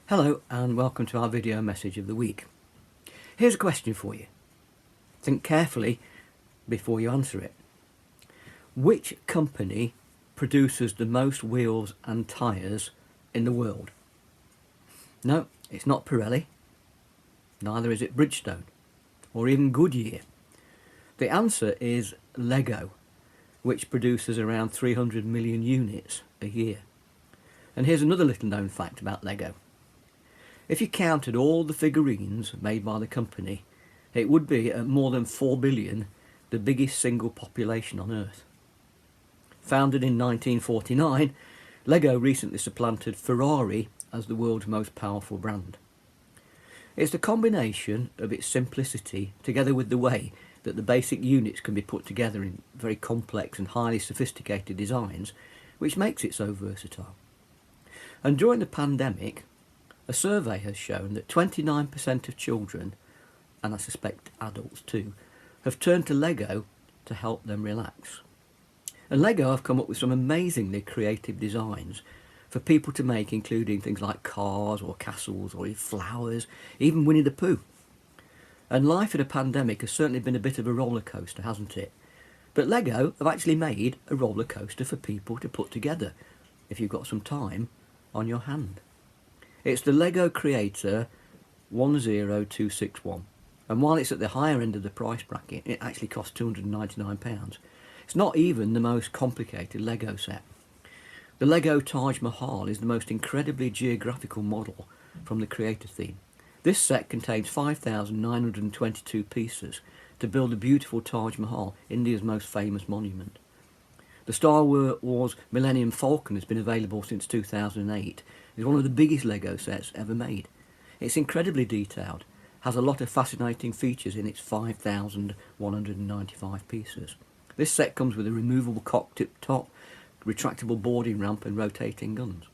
Hello and welcome to our video message of the week. Here's a question for you. Think carefully before you answer it. Which company produces the most wheels and tyres in the world? No, it's not Pirelli, neither is it Bridgestone or even Goodyear. The answer is Lego, which produces around 300 million units a year. And here's another little known fact about Lego. If you counted all the figurines made by the company, it would be at more than 4 billion, the biggest single population on Earth. Founded in 1949, Lego recently supplanted Ferrari as the world's most powerful brand. It's the combination of its simplicity together with the way that the basic units can be put together in very complex and highly sophisticated designs which makes it so versatile. And during the pandemic, a survey has shown that 29% of children, and I suspect adults too, have turned to Lego to help them relax. And Lego have come up with some amazingly creative designs for people to make, including things like cars or castles or flowers, even Winnie the Pooh. And life in a pandemic has certainly been a bit of a roller coaster, hasn't it? But Lego have actually made a roller coaster for people to put together, if you've got some time on your hand. It's the Lego Creator 10261, and while it's at the higher end of the price bracket, it actually costs £299. It's not even the most complicated Lego set. The Lego Taj Mahal is the most incredibly geographical model from the Creator theme. This set contains 5,922 pieces to build a beautiful Taj Mahal, India's most famous monument. The Star Wars Millennium Falcon has been available since 2008. It's one of the biggest Lego sets ever made. It's incredibly detailed, has a lot of fascinating features in its 5,195 pieces. This set comes with a removable cockpit top, retractable boarding ramp and rotating guns.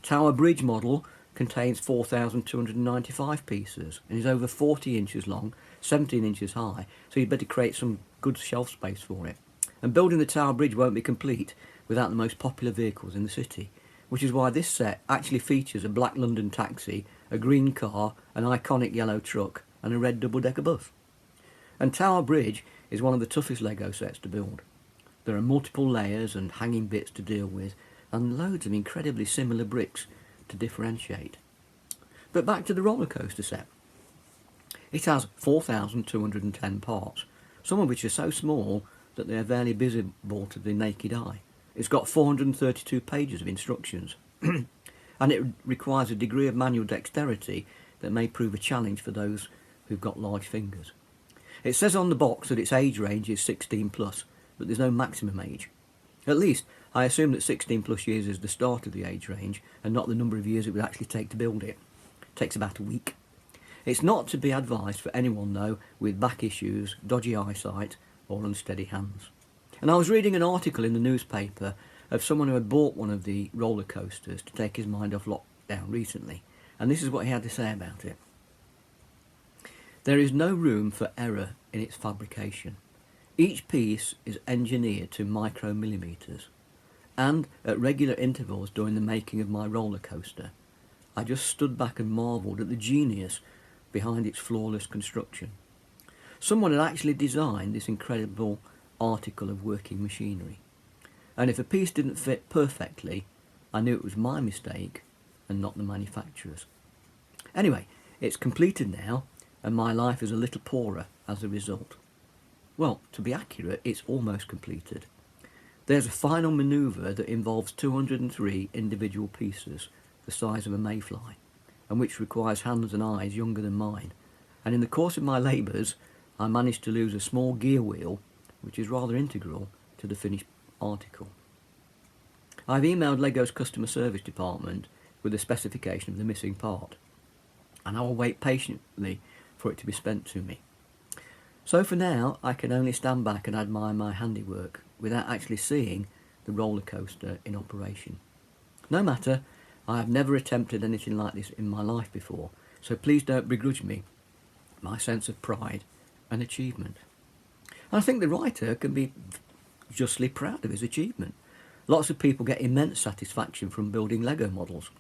Tower Bridge model contains 4,295 pieces and is over 40 inches long, 17 inches high, so you'd better create some good shelf space for it. And building the Tower Bridge won't be complete without the most popular vehicles in the city, which is why this set actually features a black London taxi, a green car, an iconic yellow truck and a red double-decker bus. And Tower Bridge is one of the toughest Lego sets to build. There are multiple layers and hanging bits to deal with and loads of incredibly similar bricks to differentiate. But back to the roller coaster set. It has 4,210 parts, some of which are so small that they are barely visible to the naked eye. It's got 432 pages of instructions and it requires a degree of manual dexterity that may prove a challenge for those who've got large fingers. It says on the box that its age range is 16 plus, but there's no maximum age. At least I assume that 16 plus years is the start of the age range and not the number of years it would actually take to build it. It takes about a week. It's not to be advised for anyone though with back issues, dodgy eyesight or unsteady hands. And I was reading an article in the newspaper of someone who had bought one of the roller coasters to take his mind off lockdown recently, and this is what he had to say about it. There is no room for error in its fabrication. Each piece is engineered to micromillimeters, and at regular intervals during the making of my roller coaster, I just stood back and marvelled at the genius behind its flawless construction. Someone had actually designed this incredible article of working machinery, and if a piece didn't fit perfectly, I knew it was my mistake and not the manufacturer's. Anyway, it's completed now and my life is a little poorer as a result. Well, to be accurate, it's almost completed. There's a final manoeuvre that involves 203 individual pieces the size of a mayfly, and which requires hands and eyes younger than mine, and in the course of my labours I managed to lose a small gear wheel, which is rather integral to the finished article. I've emailed Lego's customer service department with the specification of the missing part, and I will wait patiently for it to be sent to me. So for now, I can only stand back and admire my handiwork without actually seeing the roller coaster in operation. No matter, I have never attempted anything like this in my life before, so please don't begrudge me my sense of pride and achievement. And I think the writer can be justly proud of his achievement. Lots of people get immense satisfaction from building Lego models.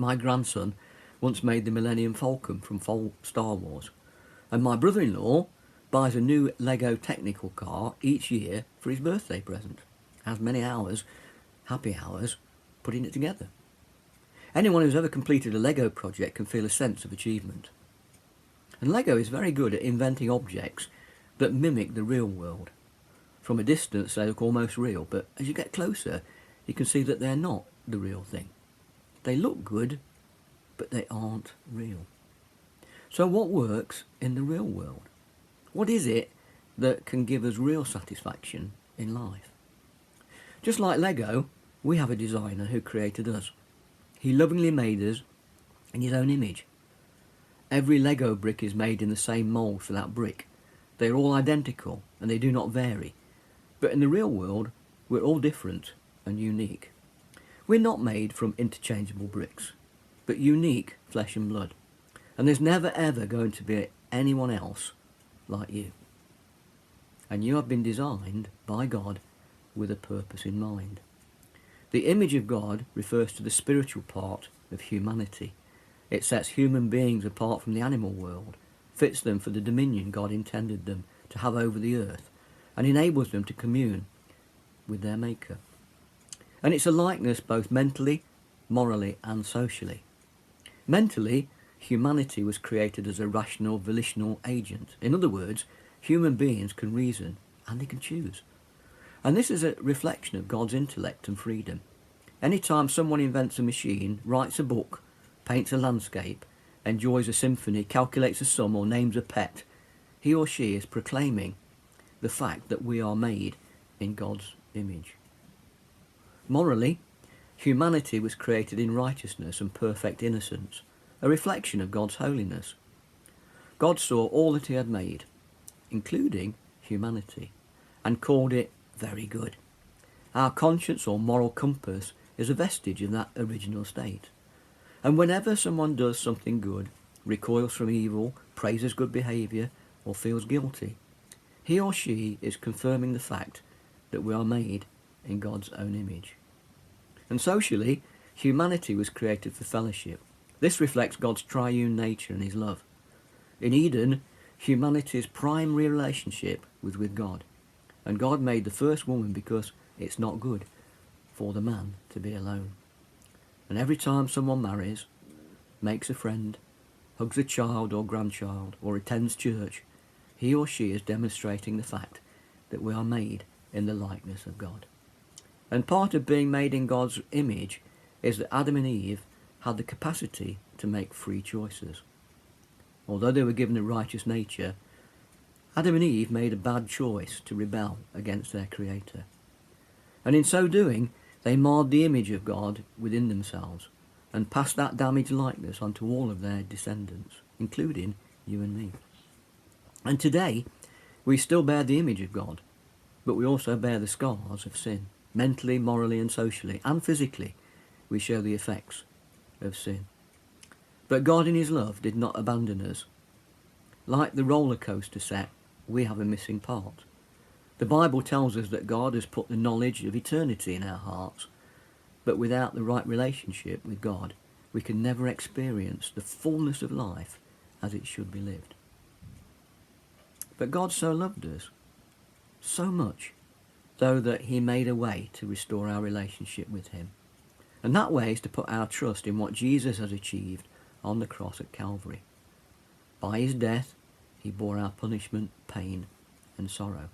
My grandson once made the Millennium Falcon from Star Wars, and my brother-in-law buys a new Lego technical car each year for his birthday present. Has many hours, happy hours, putting it together. Anyone who's ever completed a Lego project can feel a sense of achievement. And Lego is very good at inventing objects that mimic the real world. From a distance they look almost real, but as you get closer you can see that they're not the real thing. They look good, but they aren't real. So what works in the real world? What is it that can give us real satisfaction in life? Just like Lego, we have a designer who created us. He lovingly made us in his own image. Every Lego brick is made in the same mould for that brick. They are all identical and they do not vary. But in the real world, we're all different and unique. We're not made from interchangeable bricks, but unique flesh and blood. And there's never ever going to be anyone else like you. And you have been designed by God with a purpose in mind. The image of God refers to the spiritual part of humanity. It sets human beings apart from the animal world, fits them for the dominion God intended them to have over the earth, and enables them to commune with their Maker. And it's a likeness both mentally, morally and socially. Mentally, humanity was created as a rational, volitional agent. In other words, human beings can reason and they can choose. And this is a reflection of God's intellect and freedom. Anytime someone invents a machine, writes a book, paints a landscape, enjoys a symphony, calculates a sum or names a pet, he or she is proclaiming the fact that we are made in God's image. Morally, humanity was created in righteousness and perfect innocence, a reflection of God's holiness. God saw all that he had made, including humanity, and called it very good. Our conscience or moral compass is a vestige of that original state. And whenever someone does something good, recoils from evil, praises good behaviour, or feels guilty, he or she is confirming the fact that we are made in God's own image. And socially, humanity was created for fellowship. This reflects God's triune nature and his love. In Eden, humanity's primary relationship was with God. And God made the first woman because it's not good for the man to be alone. And every time someone marries, makes a friend, hugs a child or grandchild, or attends church, he or she is demonstrating the fact that we are made in the likeness of God. And part of being made in God's image is that Adam and Eve had the capacity to make free choices. Although they were given a righteous nature, Adam and Eve made a bad choice to rebel against their Creator. And in so doing, they marred the image of God within themselves and passed that damaged likeness onto all of their descendants, including you and me. And today, we still bear the image of God, but we also bear the scars of sin. Mentally, morally and socially, and physically, we show the effects of sin. But God in his love did not abandon us. Like the rollercoaster set, we have a missing part. The Bible tells us that God has put the knowledge of eternity in our hearts, but without the right relationship with God, we can never experience the fullness of life as it should be lived. But God so loved us, so much, though, that he made a way to restore our relationship with him. And that way is to put our trust in what Jesus has achieved on the cross at Calvary. By his death, he bore our punishment, pain and sorrow.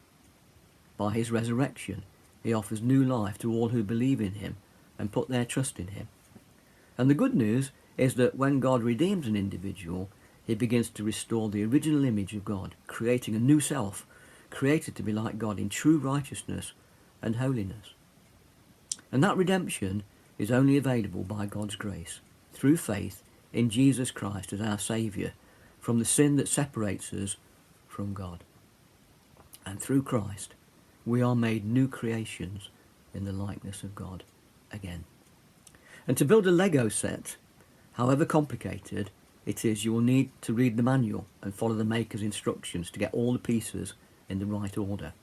By his resurrection, he offers new life to all who believe in him and put their trust in him. And the good news is that when God redeems an individual, he begins to restore the original image of God, creating a new self, created to be like God in true righteousness and holiness. And that redemption is only available by God's grace, through faith in Jesus Christ as our Saviour, from the sin that separates us from God. And through Christ, we are made new creations in the likeness of God again. And to build a Lego set, however complicated it is, you will need to read the manual and follow the maker's instructions to get all the pieces in the right order.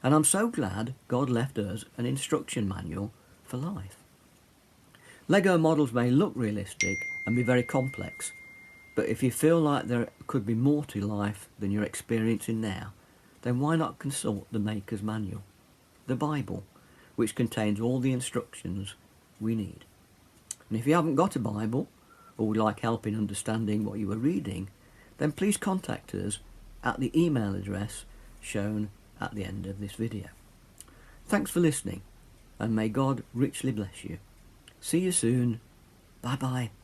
And I'm so glad God left us an instruction manual for life. Lego models may look realistic and be very complex, but if you feel like there could be more to life than you're experiencing now, then why not consult the Maker's Manual, the Bible, which contains all the instructions we need. And if you haven't got a Bible, or would like help in understanding what you are reading, then please contact us at the email address shown at the end of this video. Thanks for listening, and may God richly bless you. See you soon. Bye bye.